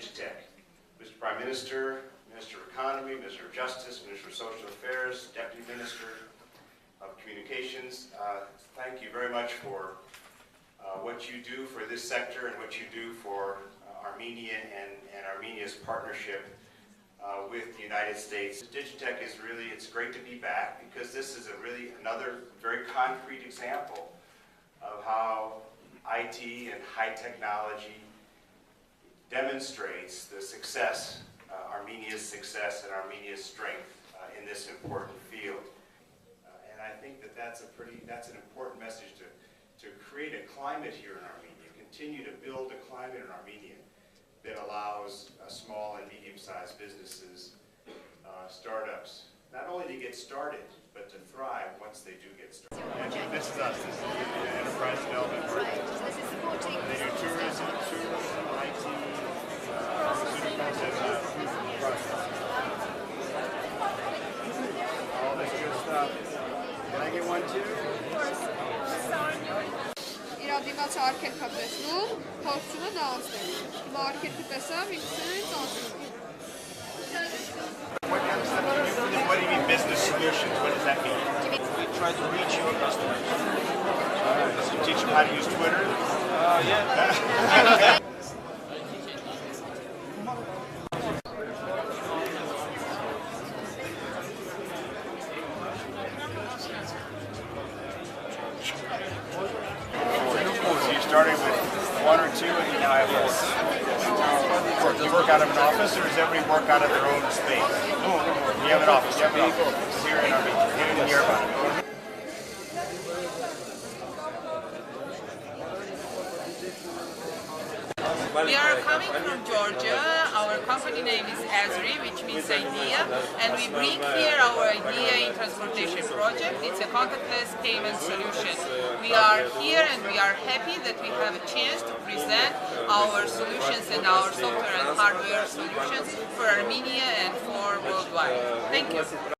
DigiTec. Mr. Prime Minister, Minister of Economy, Minister of Justice, Minister of Social Affairs, Deputy Minister of Communications, thank you very much for what you do for this sector and what you do for Armenia and Armenia's partnership with the United States. DigiTec is really, it's great to be back because this is another very concrete example of how IT and high technology demonstrates the success, Armenia's success and Armenia's strength in this important field. And I think that that's an important message to create a climate here in Armenia, continue to build a climate in Armenia that allows small and medium-sized businesses, startups, not only to get started, but to thrive once they do get started. And this is us. This is the enterprise development part. This is supporting. They do tourism, IT, pharmaceuticals, and food processing. All this good stuff. Can I get one too? Իրադիմաց արկելք է տեսնում, փորձում է դա անցնել։ Հիմա արկելքը տեսավ, ինքնից անցնում։ What kind of stuff do you do? What do you mean business solutions? What does that mean? We try to reach your customers. Does it teach them how to use Twitter? Yeah. Started with one or two and you now have four. Do you work out of an office or does everybody work out of their own space? No. You have an office. You have an office. Here in Armenia. Here in Yerevan. We are coming from Georgia. Our company name is ASRI, which means idea, and we bring here our idea in transportation project. It's a contactless payment solution. We are here and we are happy that we have a chance to present our solutions and our software and hardware solutions for Armenia and for worldwide. Thank you.